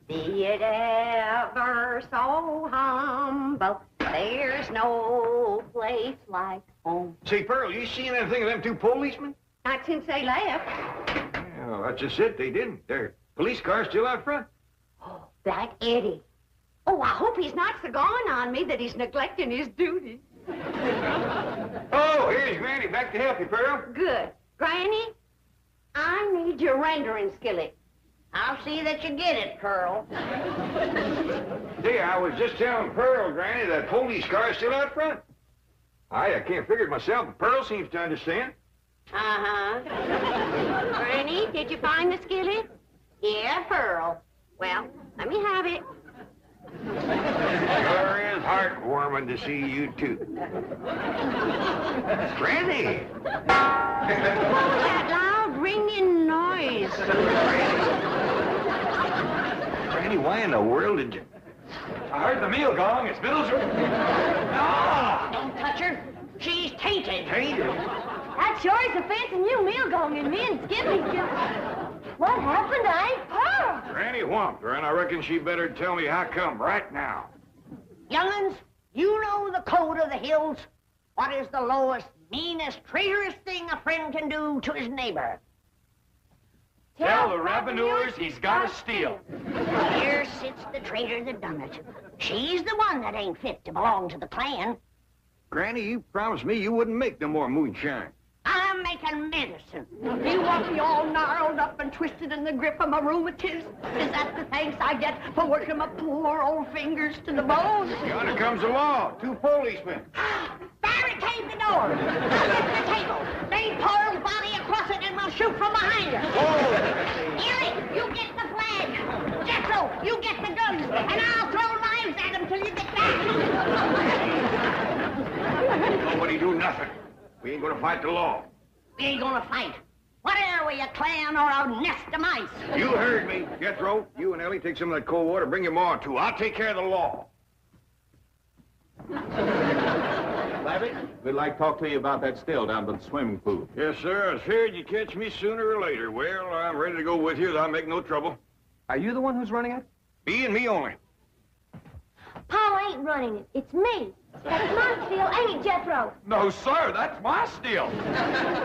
Be it ever so humble, there's no place like home. Say, Pearl, you seen anything of them two policemen? Not since they left. Well, that's just it. They didn't. Their police car's still out front. Oh, that Eddie. Oh, I hope he's not so gone on me that he's neglecting his duty. Oh, here's Granny. Back to help you, Pearl. Good. Granny, I need your rendering skillet. I'll see that you get it, Pearl. Hey, I was just telling Pearl, Granny, that police car's still out front. I can't figure it myself, but Pearl seems to understand. Uh-huh. Granny, did you find the skillet? Yeah, Pearl. Well, let me have it. Sure is heartwarming to see you two. Granny! What was that loud ringing noise? Granny, why in the world did you... I heard the meal gong. It's Biddles. No! Don't touch her. She's tainted. Tainted? That sure is a fancy new meal going in me and Skippy. What happened? I ain't Pearl. Granny whumped her, and I reckon she better tell me how come right now. Young'uns, you know the code of the hills. What is the lowest, meanest, traitorous thing a friend can do to his neighbor? Tell the revenuers he's got to steal. Here sits the traitor that done it. She's the one that ain't fit to belong to the clan. Granny, you promised me you wouldn't make no more moonshine. I'm making medicine. You want me all gnarled up and twisted in the grip of my rheumatism? Is that the thanks I get for working my poor old fingers to the bone? Yonder comes the law. Two policemen. Barricade the door. Get the table. Lay Pearl's body across it and we'll shoot from behind her. Oh! Erie, you get the flag. Jethro, you get the guns. And I'll throw knives at them till you get back. Nobody do nothing. We ain't gonna fight the law. We ain't gonna fight. What are we, a clan or a nest of mice? You heard me. Jethro, you and Ellie take some of that cold water. Bring your ma, too. I'll take care of the law. Labby, we'd like to talk to you about that still down by the swimming pool. Yes, sir. I was feared you'd catch me sooner or later. Well, I'm ready to go with you. I'll make no trouble. Are you the one who's running it? Me and me only. Paul ain't running it. It's me. That's my steal, ain't it, Jethro? No, sir, that's my steal.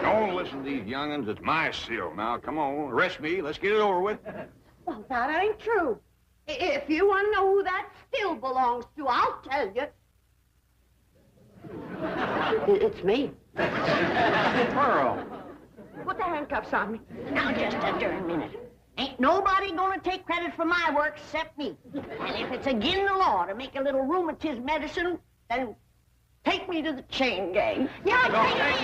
Don't listen to these young'uns. It's my seal. Now, come on. Arrest me. Let's get it over with. Well, that ain't true. If you want to know who that still belongs to, I'll tell you. It's me. Pearl. Put the handcuffs on me. Now, just a darn minute. Ain't nobody gonna take credit for my work except me. And if it's against the law to make a little rheumatism medicine, then take me to the chain gang. Yeah, take me.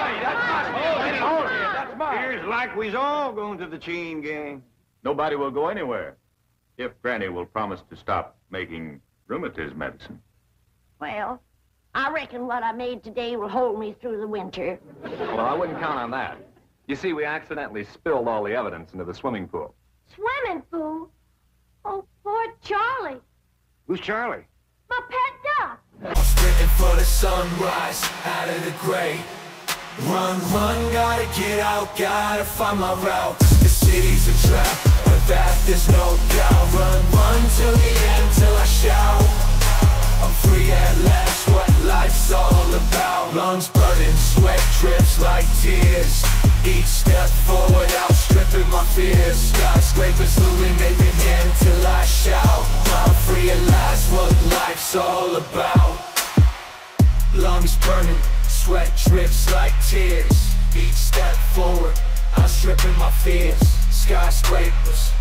That's mine. Here's like we's all going to the chain gang. Nobody will go anywhere if Granny will promise to stop making rheumatism medicine. Well, I reckon what I made today will hold me through the winter. Well, I wouldn't count on that. You see, we accidentally spilled all the evidence into the swimming pool. Swimming pool? Oh, poor Charlie. Who's Charlie? My pet duck. I'm sprinting for the sunrise, out of the gray. Run, run, gotta get out, gotta find my route. The city's a trap, but that there's no doubt. Run, run till the end, till I shout. I'm free at last, what life's all about. Lungs burning, sweat drips like tears. Each step forward, outstripping my fears. Skyscrapers illuminating until I shout. I'm free at last, what life's all about. Lungs burning, sweat drips like tears. Each step forward, outstripping my fears. Skyscrapers,